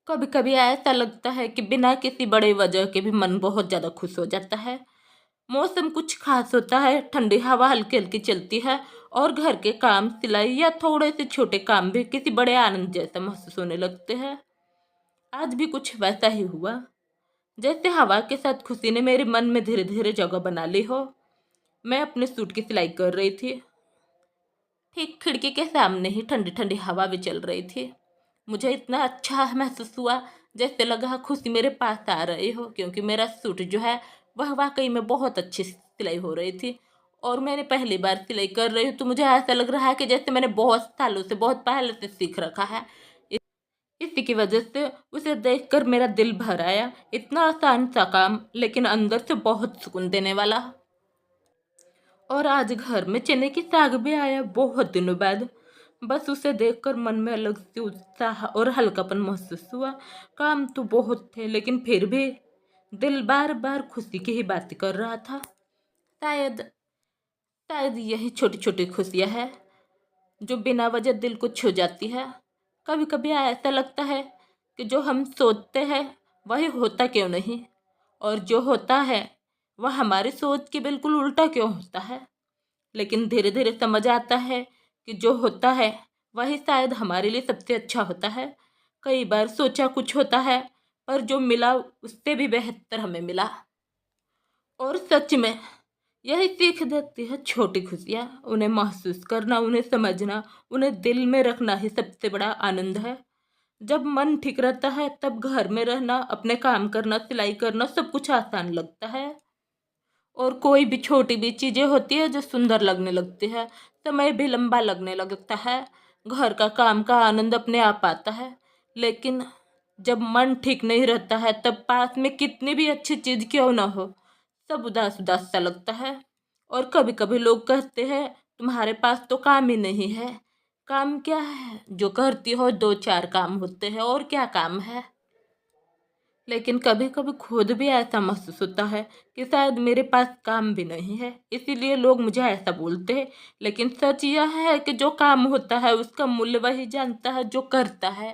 कभी कभी ऐसा लगता है कि बिना किसी बड़े वजह के भी मन बहुत ज़्यादा खुश हो जाता है। मौसम कुछ खास होता है, ठंडी हवा हल्की हल्की चलती है और घर के काम, सिलाई या थोड़े से छोटे काम भी किसी बड़े आनंद जैसा महसूस होने लगते हैं। आज भी कुछ वैसा ही हुआ, जैसे हवा के साथ खुशी ने मेरे मन में धीरे धीरे जगह बना ली हो। मैं अपने सूट की सिलाई कर रही थी। ठीक खिड़की के सामने ही ठंडी ठंडी हवा भी चल रही थी। मुझे इतना अच्छा महसूस हुआ, जैसे लगा खुशी मेरे पास आ रही हो, क्योंकि मेरा सूट जो है वह वाकई में बहुत अच्छी सिलाई हो रही थी। और मैंने पहली बार सिलाई कर रही हूँ, तो मुझे ऐसा लग रहा है कि जैसे मैंने बहुत सालों से, बहुत पहले से सीख रखा है। इसी की वजह से उसे देखकर मेरा दिल भर आया। इतना आसान सा काम, लेकिन अंदर से बहुत सुकून देने वाला। और आज घर में चने की साग भी आया बहुत दिनों बाद। बस उसे देखकर मन में अलग से उत्साह और हल्कापन महसूस हुआ। काम तो बहुत थे, लेकिन फिर भी दिल बार बार खुशी की ही बात कर रहा था। शायद शायद यही छोटी छोटी खुशियां हैं जो बिना वजह दिल को छू जाती है। कभी कभी ऐसा लगता है कि जो हम सोचते हैं वही होता क्यों नहीं, और जो होता है वह हमारी सोच के बिल्कुल उल्टा क्यों होता है। लेकिन धीरे धीरे समझ आता है कि जो होता है वही शायद हमारे लिए सबसे अच्छा होता है। कई बार सोचा कुछ होता है, पर जो मिला उससे भी बेहतर हमें मिला। और सच में यही सीख देती है छोटी खुशियाँ। उन्हें महसूस करना, उन्हें समझना, उन्हें दिल में रखना ही सबसे बड़ा आनंद है। जब मन ठीक रहता है तब घर में रहना, अपने काम करना, सिलाई करना सब कुछ आसान लगता है। और कोई भी छोटी भी चीज़ें होती है जो सुंदर लगने लगती है, समय भी लंबा लगने लगता है। घर का काम का आनंद अपने आप आता है। लेकिन जब मन ठीक नहीं रहता है तब पास में कितनी भी अच्छी चीज़ क्यों ना हो, सब उदास उदास सा लगता है। और कभी कभी लोग कहते हैं तुम्हारे पास तो काम ही नहीं है। काम क्या है, जो करती हो दो चार काम होते हैं, और क्या काम है। लेकिन कभी कभी खुद भी ऐसा महसूस होता है कि शायद मेरे पास काम भी नहीं है, इसीलिए लोग मुझे ऐसा बोलते हैं। लेकिन सच यह है कि जो काम होता है उसका मूल्य वही जानता है जो करता है।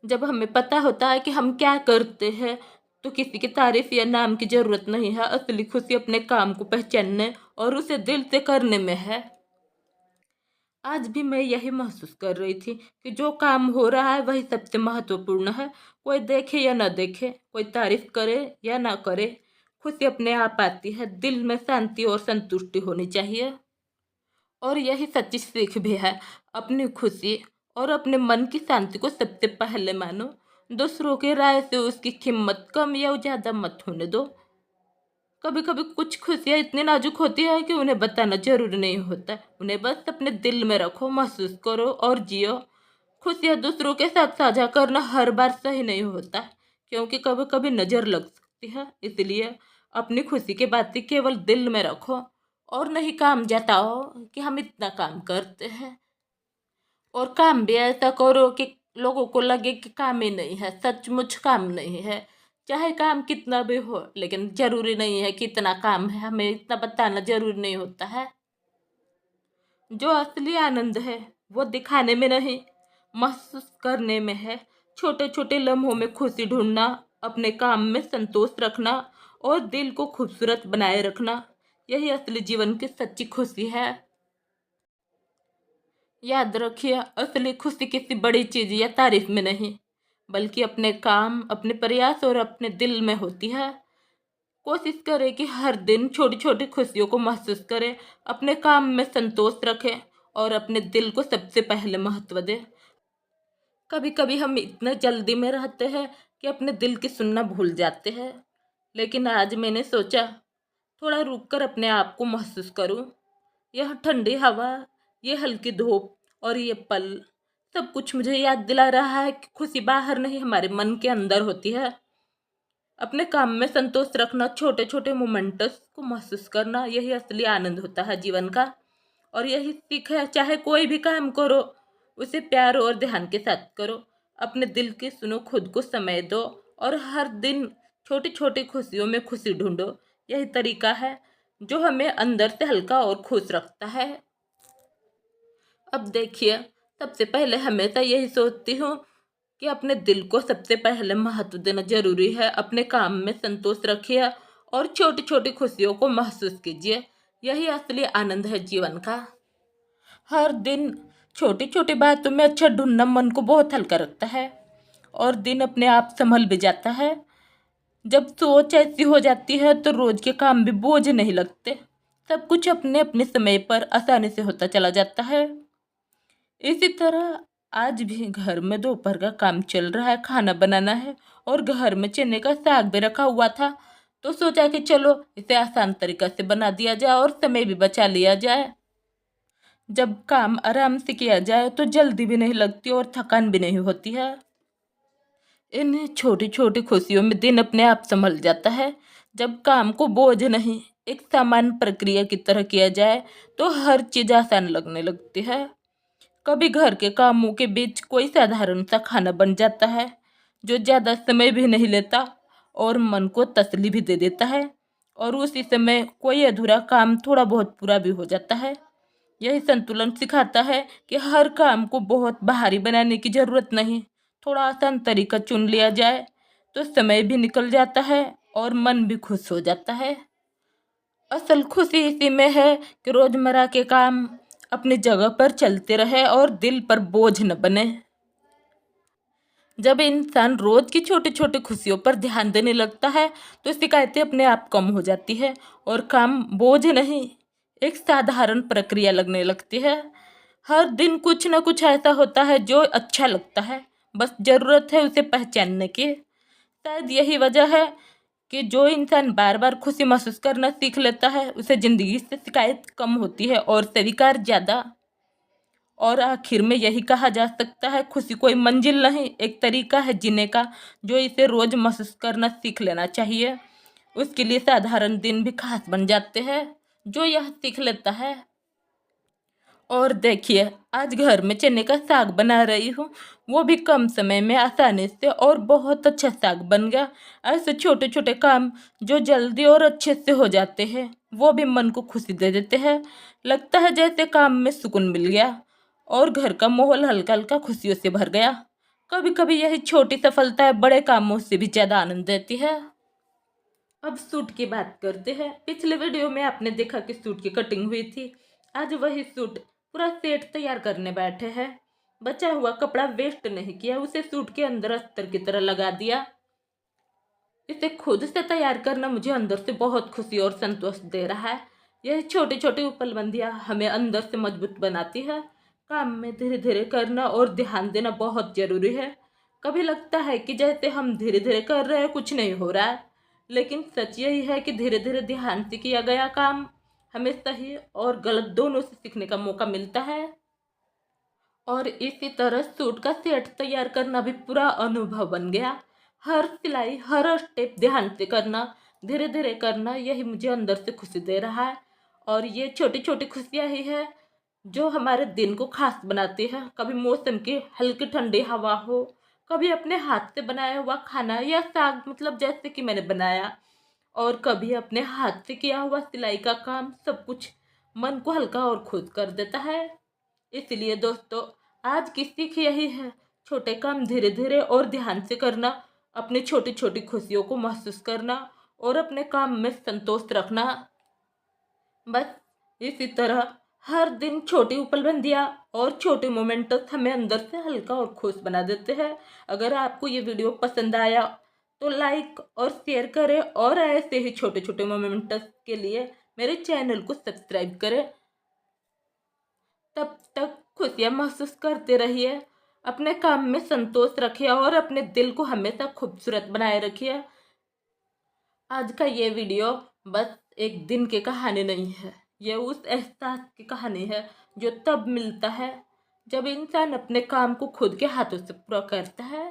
जब हमें पता होता है कि हम क्या करते हैं, तो किसी की तारीफ या नाम की जरूरत नहीं है। असली खुशी अपने काम को पहचानने और उसे दिल से करने में है। आज भी मैं यही महसूस कर रही थी कि जो काम हो रहा है वही सबसे महत्वपूर्ण है। कोई देखे या न देखे, कोई तारीफ करे या ना करे, खुशी अपने आप आती है। दिल में शांति और संतुष्टि होनी चाहिए। और यही सच्ची सीख भी है। अपनी खुशी और अपने मन की शांति को सबसे पहले मानो। दूसरों की राय से उसकी कीमत कम या ज़्यादा मत होने दो। कभी कभी कुछ खुशियाँ इतनी नाजुक होती है कि उन्हें बताना जरूरी नहीं होता। उन्हें बस अपने दिल में रखो, महसूस करो और जियो। खुशियाँ दूसरों के साथ साझा करना हर बार सही नहीं होता, क्योंकि कभी कभी नज़र लग सकती है। इसलिए अपनी खुशी की बातें केवल दिल में रखो, और नहीं काम जताओ कि हम इतना काम करते हैं। और काम भी ऐसा करो कि लोगों को लगे कि काम ही नहीं है, सचमुच काम नहीं है। चाहे काम कितना भी हो, लेकिन जरूरी नहीं है कि इतना काम है, हमें इतना बताना जरूरी नहीं होता है। जो असली आनंद है वो दिखाने में नहीं, महसूस करने में है। छोटे छोटे लम्हों में खुशी ढूंढना, अपने काम में संतोष रखना और दिल को खूबसूरत बनाए रखना, यही असली जीवन की सच्ची खुशी है। याद रखिए, असली खुशी किसी बड़ी चीज या तारीफ में नहीं, बल्कि अपने काम, अपने प्रयास और अपने दिल में होती है। कोशिश करें कि हर दिन छोटी छोटी खुशियों को महसूस करें, अपने काम में संतोष रखें और अपने दिल को सबसे पहले महत्व दें। कभी कभी हम इतने जल्दी में रहते हैं कि अपने दिल की सुनना भूल जाते हैं। लेकिन आज मैंने सोचा थोड़ा रुक कर अपने आप को महसूस करूं। यह ठंडी हवा, ये हल्की धूप और ये पल, सब कुछ मुझे याद दिला रहा है कि खुशी बाहर नहीं, हमारे मन के अंदर होती है। अपने काम में संतोष रखना, छोटे छोटे मोमेंट्स को महसूस करना, यही असली आनंद होता है जीवन का। और यही सीख है, चाहे कोई भी काम करो उसे प्यार और ध्यान के साथ करो। अपने दिल की सुनो, खुद को समय दो और हर दिन छोटी छोटी खुशियों में खुशी ढूंढो। यही तरीका है जो हमें अंदर से हल्का और खुश रखता है। अब देखिए, सबसे पहले हमेशा यही सोचती हूँ कि अपने दिल को सबसे पहले महत्व देना जरूरी है। अपने काम में संतोष रखिए और छोटी छोटी खुशियों को महसूस कीजिए। यही असली आनंद है जीवन का। हर दिन छोटी छोटी बातों में अच्छा ढूंढना मन को बहुत हल्का रखता है और दिन अपने आप संभल भी जाता है। जब सोच ऐसी हो जाती है तो रोज के काम भी बोझ नहीं लगते। सब कुछ अपने अपने समय पर आसानी से होता चला जाता है। इसी तरह आज भी घर में दोपहर का काम चल रहा है, खाना बनाना है और घर में चने का साग भी रखा हुआ था। तो सोचा कि चलो इसे आसान तरीका से बना दिया जाए और समय भी बचा लिया जाए। जब काम आराम से किया जाए तो जल्दी भी नहीं लगती और थकान भी नहीं होती है। इन छोटी छोटी खुशियों में दिन अपने आप संभल जाता है। जब काम को बोझ नहीं, एक सामान्य प्रक्रिया की तरह किया जाए तो हर चीज़ आसान लगने लगती है। कभी घर के कामों के बीच कोई साधारण सा खाना बन जाता है जो ज़्यादा समय भी नहीं लेता और मन को तसल्ली भी दे देता है, और उसी समय कोई अधूरा काम थोड़ा बहुत पूरा भी हो जाता है। यही संतुलन सिखाता है कि हर काम को बहुत भारी बनाने की जरूरत नहीं। थोड़ा आसान तरीका चुन लिया जाए तो समय भी निकल जाता है और मन भी खुश हो जाता है। असल खुशी इसी में है कि रोजमर्रा के काम अपनी जगह पर चलते रहे और दिल पर बोझ न बने। जब इंसान रोज की छोटी छोटी खुशियों पर ध्यान देने लगता है तो शिकायतें अपने आप कम हो जाती है और काम बोझ नहीं, एक साधारण प्रक्रिया लगने लगती है। हर दिन कुछ न कुछ ऐसा होता है जो अच्छा लगता है, बस ज़रूरत है उसे पहचानने की। शायद यही वजह है कि जो इंसान बार बार खुशी महसूस करना सीख लेता है उसे ज़िंदगी से शिकायत कम होती है और स्वीकार ज़्यादा। और आखिर में यही कहा जा सकता है, खुशी कोई मंजिल नहीं, एक तरीका है जीने का जो इसे रोज महसूस करना सीख लेना चाहिए। उसके लिए साधारण दिन भी खास बन जाते हैं जो यह सीख लेता है। और देखिए, आज घर में चने का साग बना रही हूँ, वो भी कम समय में आसानी से, और बहुत अच्छा साग बन गया। ऐसे छोटे छोटे काम जो जल्दी और अच्छे से हो जाते हैं वो भी मन को खुशी दे देते हैं। लगता है जैसे काम में सुकून मिल गया और घर का माहौल हल्का हल्का खुशियों से भर गया। कभी कभी यही छोटी सफलताएं बड़े कामों से भी ज़्यादा आनंद देती है। अब सूट की बात करते हैं। पिछले वीडियो में आपने देखा कि सूट की कटिंग हुई थी। आज वही सूट पूरा सेट तैयार करने बैठे हैं। बचा हुआ कपड़ा वेस्ट नहीं किया, उसे सूट के अंदर अस्तर की तरह लगा दिया। इसे खुद से तैयार करना मुझे अंदर से बहुत खुशी और संतोष दे रहा है। यह छोटी छोटी उपलब्धियां हमें अंदर से मजबूत बनाती है। काम में धीरे धीरे करना और ध्यान देना बहुत जरूरी है। कभी लगता है कि जैसे हम धीरे धीरे कर रहे हैं कुछ नहीं हो रहा है, लेकिन सच यही है कि धीरे धीरे ध्यान से किया गया काम हमें सही और गलत दोनों से सीखने का मौका मिलता है। और इसी तरह सूट का सेट तैयार करना भी पूरा अनुभव बन गया। हर सिलाई, हर स्टेप ध्यान से करना, धीरे धीरे करना, यही मुझे अंदर से खुशी दे रहा है। और ये छोटी छोटी खुशियाँ ही है जो हमारे दिन को खास बनाती है। कभी मौसम की हल्की ठंडी हवा हो, कभी अपने हाथ से बनाया हुआ खाना या साग, मतलब जैसे कि मैंने बनाया, और कभी अपने हाथ से किया हुआ सिलाई का काम, सब कुछ मन को हल्का और खुश कर देता है। इसलिए दोस्तों, आज की सीख यही है, छोटे काम धीरे धीरे और ध्यान से करना, अपनी छोटी छोटी खुशियों को महसूस करना और अपने काम में संतोष रखना। बस इसी तरह हर दिन छोटी उपलब्धियाँ और छोटे मोमेंट्स हमें अंदर से हल्का और खुश बना देते हैं। अगर आपको ये वीडियो पसंद आया तो लाइक और शेयर करें, और ऐसे ही छोटे छोटे मोमेंट्स के लिए मेरे चैनल को सब्सक्राइब करें। तब तक खुशियाँ महसूस करते रहिए, अपने काम में संतोष रखिए और अपने दिल को हमेशा खूबसूरत बनाए रखिए। आज का ये वीडियो बस एक दिन की कहानी नहीं है, ये उस एहसास की कहानी है जो तब मिलता है जब इंसान अपने काम को खुद के हाथों से पूरा करता है।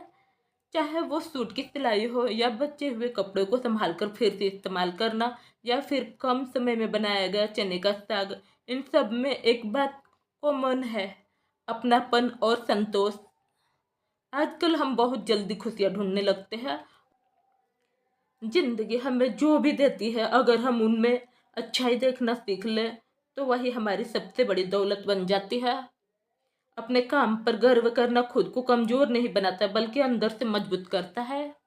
चाहे वो सूट की सिलाई हो या बचे हुए कपड़े को संभाल कर फिर से इस्तेमाल करना, या फिर कम समय में बनाया गया चने का साग, इन सब में एक बात कॉमन है, अपनापन और संतोष। आजकल हम बहुत जल्दी खुशियाँ ढूंढने लगते हैं। जिंदगी हमें जो भी देती है, अगर हम उनमें अच्छाई देखना सीख लें तो वही हमारी सबसे बड़ी दौलत बन जाती है। अपने काम पर गर्व करना खुद को कमजोर नहीं बनाता बल्कि अंदर से मजबूत करता है।